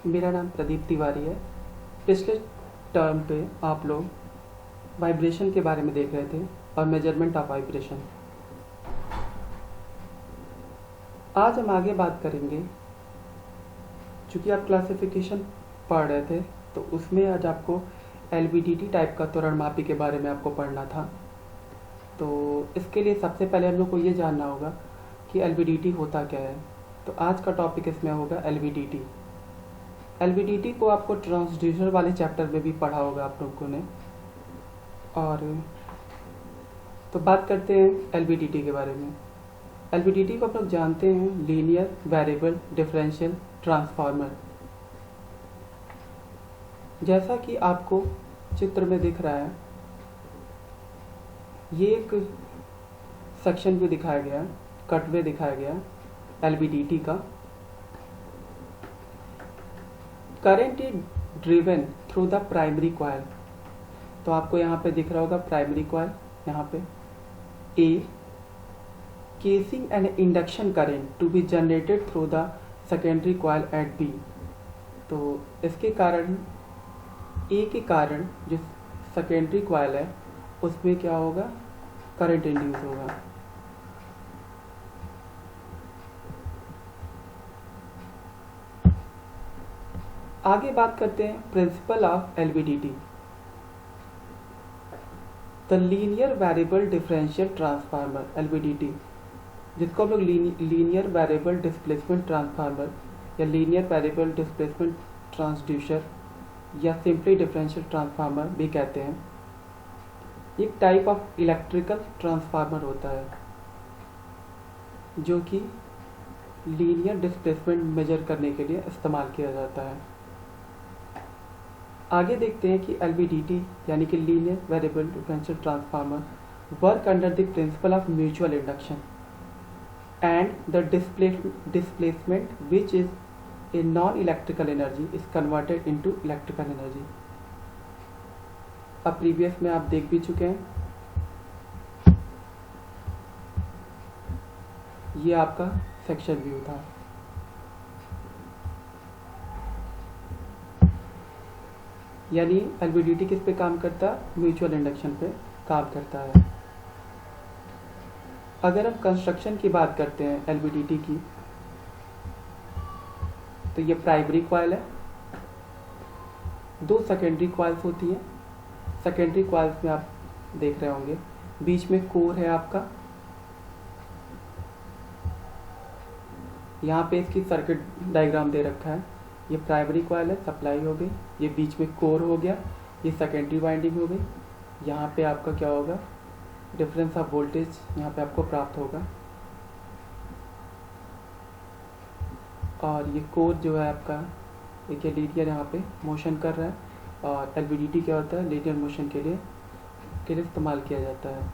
मेरा नाम प्रदीप तिवारी है। पिछले टर्म पे आप लोग वाइब्रेशन के बारे में देख रहे थे और मेजरमेंट ऑफ वाइब्रेशन। आज हम आगे बात करेंगे, चूँकि आप क्लासिफिकेशन पढ़ रहे थे तो उसमें आज आपको LVDT टाइप का त्वरणमापी के बारे में आपको पढ़ना था। तो इसके लिए सबसे पहले हम लोग को ये जानना होगा कि LVDT होता क्या है। तो आज का टॉपिक इसमें होगा LVDT। LVDT को आपको ट्रांसड्यूसर वाले चैप्टर में भी पढ़ा होगा आप लोगों ने। और तो बात करते हैं LVDT के बारे में। LVDT को आप लोग जानते हैं, लीनियर वेरिएबल डिफरेंशियल ट्रांसफार्मर। जैसा कि आपको चित्र में दिख रहा है, ये एक सेक्शन भी दिखाया गया, कटवे दिखाया गया LVDT का। Current is driven through the primary coil. तो आपको यहाँ पे दिख रहा होगा प्राइमरी कॉइल, यहाँ पे a causing an induction current to be generated through the secondary coil at B. तो इसके कारण ए के कारण जो सेकेंडरी कॉइल है उसमें क्या होगा, करंट इंड्यूस होगा। आगे बात करते हैं principle of LVDT। The linear variable differential transformer LVDT, जिसको हम लोग लीनियर वेरिएबल डिस्प्लेसमेंट ट्रांसफार्मर या लीनियर वेरिएबल डिस्प्लेसमेंट ट्रांसड्यूसर या सिंपली डिफरेंशियल ट्रांसफार्मर भी कहते हैं। एक टाइप ऑफ इलेक्ट्रिकल ट्रांसफार्मर होता है जो कि लीनियर डिस्प्लेसमेंट मेजर करने के लिए इस्तेमाल किया जाता है। आगे देखते हैं कि LVDT यानी कि linear variable differential transformer work under the principle of mutual induction and the displacement which is a non electrical energy is converted into electrical energy. अब प्रीवियस में आप देख भी चुके हैं, ये आपका सेक्शन व्यू था। यानी LVDT किस पे काम करता है, म्यूचुअल इंडक्शन पे काम करता है। अगर हम कंस्ट्रक्शन की बात करते हैं LVDT की, तो ये प्राइमरी कॉइल है, दो सेकेंडरी कॉइल्स होती हैं। सेकेंडरी कॉइल्स में आप देख रहे होंगे बीच में कोर है आपका, यहाँ पे इसकी सर्किट डायग्राम दे रखा है। ये प्राइमरी कॉइल है, सप्लाई हो गई, ये बीच में कोर हो गया, ये सेकेंडरी वाइंडिंग हो गई। यहाँ पे आपका क्या होगा, डिफरेंस ऑफ वोल्टेज यहाँ पे आपको प्राप्त होगा। और ये कोर जो है आपका, देखिए लीनियर यहाँ पे मोशन कर रहा है। और LVDT क्या होता है, लीनियर मोशन के लिए इस्तेमाल किया जाता है।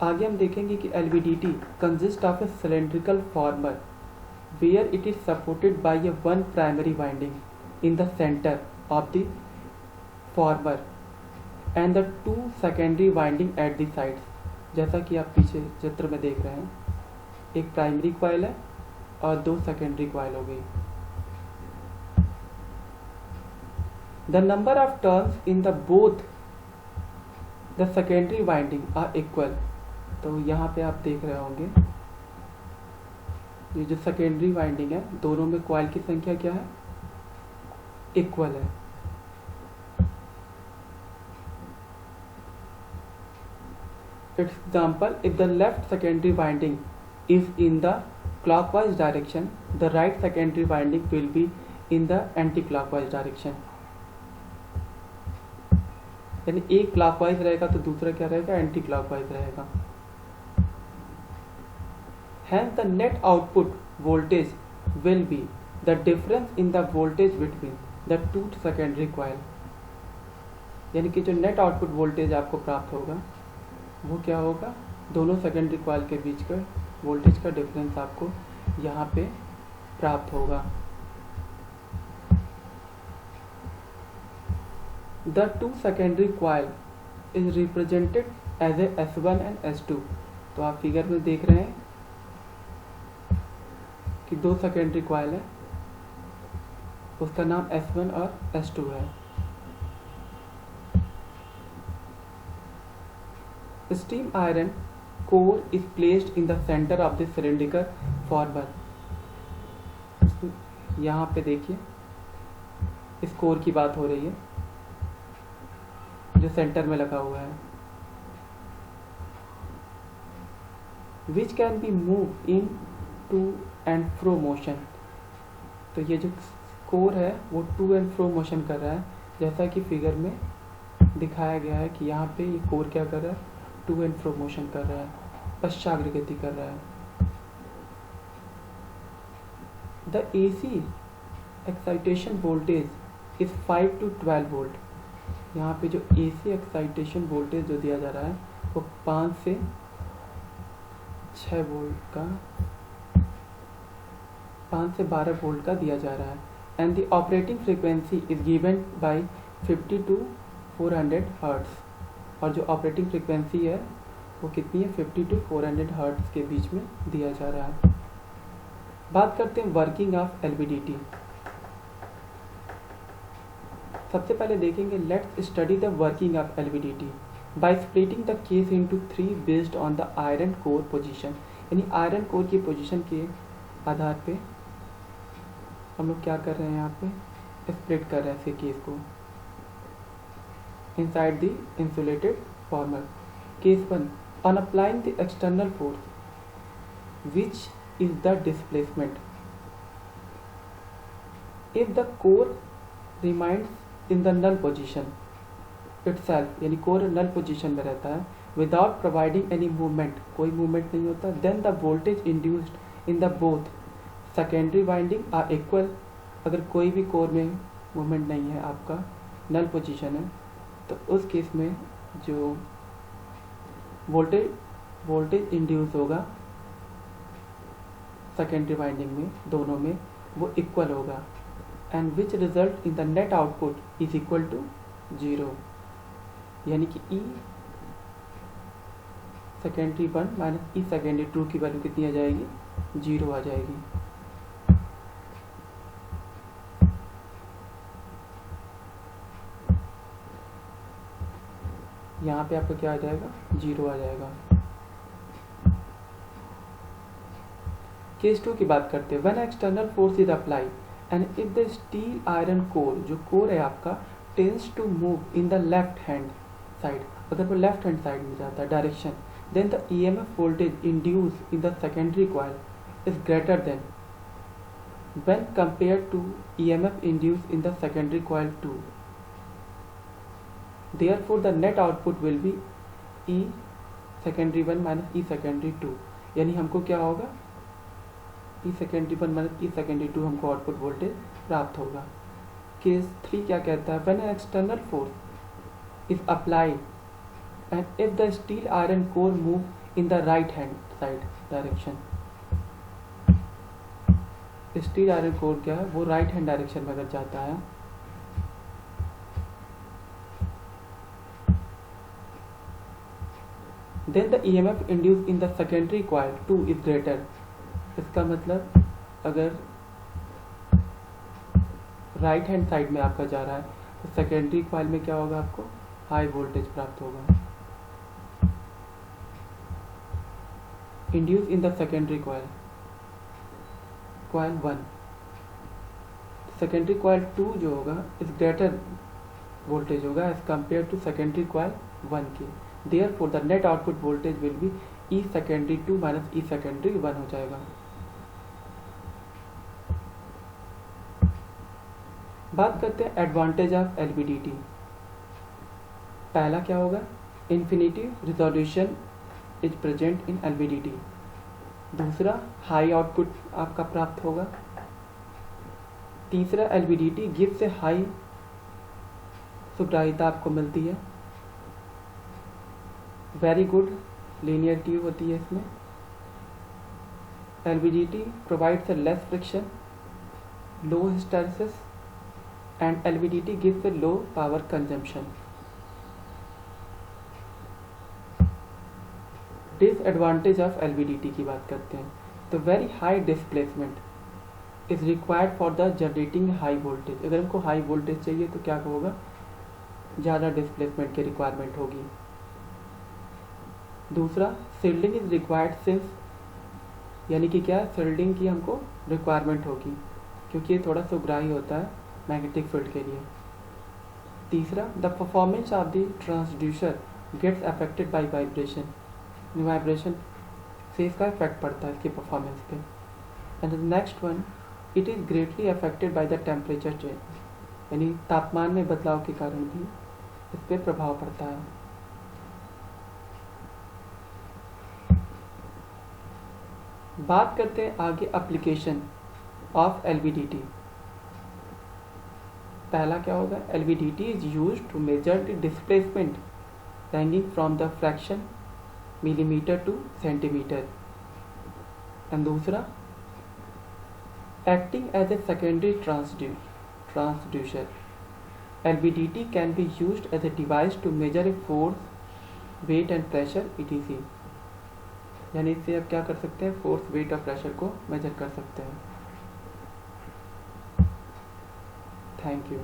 आगे हम देखेंगे कि LVDT consist of A cylindrical farmer where it is supported by a one primary winding in the center of the former and the two secondary winding at the sides। जैसा कि आप पीछे चित्र में देख रहे हैं, एक प्राइमरी कॉइल है और दो सेकेंडरी कॉइल हो गई। The number of turns in the both the secondary winding are equal। तो यहाँ पे आप देख रहे होंगे ये जो सेकेंडरी वाइंडिंग है, दोनों में कॉइल की संख्या क्या है, इक्वल है। Example, if the left secondary winding is in the clockwise direction, the right secondary winding will be in the anti clockwise direction. यानी एक क्लॉकवाइज रहेगा तो दूसरा क्या रहेगा, एंटी क्लॉकवाइज रहेगा। Hence the net output voltage will be the difference in the voltage between the two secondary coil। यानी कि जो नेट आउटपुट वोल्टेज आपको प्राप्त होगा वो क्या होगा, दोनों सेकेंडरी कॉइल के बीच का वोल्टेज का डिफरेंस आपको यहाँ पे प्राप्त होगा। The two secondary coil is represented as a S1 and S2। तो आप फिगर में देख रहे हैं कि दो सेकेंडरी कॉइल है, उसका नाम S1 और S2 है। Steam iron core is placed in the centre of the cylindrical farmer. यहाँ पे देखिए इस कोर की बात हो रही है जो सेंटर में लगा हुआ है। Which can be move in to and fro motion. तो ये जो कोर है वो टू एंड फ्रो मोशन कर रहा है, जैसा कि फिगर में दिखाया गया है कि यहाँ पे ये कोर क्या कर रहा है, टू एंड फ्रो मोशन कर रहा है, पश्चाग्रगति कर रहा है। The AC excitation voltage is 5 to 12 volt. यहाँ पे जो AC एक्साइटेशन वोल्टेज जो दिया जा रहा है वो 5 से 6 वोल्ट का, 5 से 12 वोल्ट का दिया जा रहा है। And the operating frequency is given by 50 to 400 hertz. और जो ऑपरेटिंग फ्रीक्वेंसी है वो कितनी है, 50 to 400 हर्ट्ज के बीच में दिया जा रहा है। बात करते हैं वर्किंग ऑफ LVDT। सबसे पहले देखेंगे let's study the working of LVDT by splitting the case into 3 based on the iron core position. यानी आयरन कोर की पोजीशन के आधार पे हम लोग क्या कर रहे हैं, यहाँ पे स्प्लिट कर रहे हैं इसे केस को inside the insulated former. Case 1, on applying the external force which is the displacement. If the core remains in the null position itself, यानी कोर नल पोजीशन में रहता है विदाउट प्रोवाइडिंग एनी मूवमेंट, कोई movement नहीं होता, then the voltage induced in the both secondary winding are equal. अगर कोई भी कोर में मूवमेंट नहीं है, आपका नल पोजीशन है, तो उस केस में जो वोल्टेज इंड्यूस होगा सेकेंडरी वाइंडिंग में, दोनों में, वो इक्वल होगा। And which result in the net output is equal to 0। यानी कि E secondary 1 minus E secondary 2 की वैल्यू कितनी आ जाएगी, 0 आ जाएगी। यहाँ पे आपका क्या आ जाएगा, 0 आ जाएगा। केस 2 की बात करते हैं। When external force is applied and if the steel iron core, जो कोर है आपका, tends to move in the left hand side, अगर वो लेफ्ट हैंड साइड में जाता है direction, then the EMF voltage induce in the secondary coil is greater than when compared to EMF induced in the secondary coil 2. Therefore the net output will be E secondary 1 minus E secondary 2। यानी हमको क्या होगा, E secondary 1 minus E secondary 2 हमको output voltage प्राप्त होगा। Case 3 क्या कहता है, when an external force is applied and if the steel iron core move in the right hand side direction, steel iron core क्या है, वो राइट हैंड डायरेक्शन में अगर जाता है, then the EMF induce in the secondary coil 2 is greater. इसका मतलब अगर राइट हैंड साइड में आपका जा रहा है तो सेकेंडरी कॉइल में क्या होगा, आपको हाई वोल्टेज प्राप्त होगा। Induce in the secondary coil 1, secondary coil 2 जो होगा इस ग्रेटर वोल्टेज होगा as compare to secondary coil 1 की। Therefore the net output voltage will be E secondary 2 minus E secondary 1 हो जाएगा। बात करते हैं एडवांटेज ऑफ LVDT। पहला क्या होगा, infinity resolution is present in LVDT। दूसरा, हाई आउटपुट आपका प्राप्त होगा। तीसरा, LVDT गिव से हाई सुग्राहिता आपको मिलती है, वेरी गुड लीनियरिटी होती है इसमें। LVDT provides a less friction, low hysteresis and LVDT gives a low power consumption. Disadvantage of LVDT की बात करते हैं तो very high displacement, is required for the generating high voltage. अगर हमको हाई वोल्टेज चाहिए तो क्या होगा, ज़्यादा डिस्प्लेसमेंट की रिक्वायरमेंट होगी। दूसरा, शील्डिंग इज रिक्वायर्ड सिंस, यानी कि क्या, शील्डिंग की हमको रिक्वायरमेंट होगी क्योंकि ये थोड़ा सुग्राही होता है मैग्नेटिक फील्ड के लिए। तीसरा, the performance of the transducer gets affected by vibration, vibration से इसका इफेक्ट पड़ता है इसकी परफॉर्मेंस पे। And the next one, it is greatly affected by the temperature change, यानी तापमान में बदलाव के कारण भी इस पर प्रभाव पड़ता है। बात करते हैं आगे एप्लीकेशन ऑफ एलवीडीटी। पहला क्या होगा, LVDT is used to measure the displacement ranging from the fraction millimeter to centimeter। And दूसरा, acting as a secondary transducer, LVDT can be used as a device to measure a force, weight and pressure etc। यानी इससे आप क्या कर सकते हैं, force, wait और pressure को मेजर कर सकते हैं। Thank you.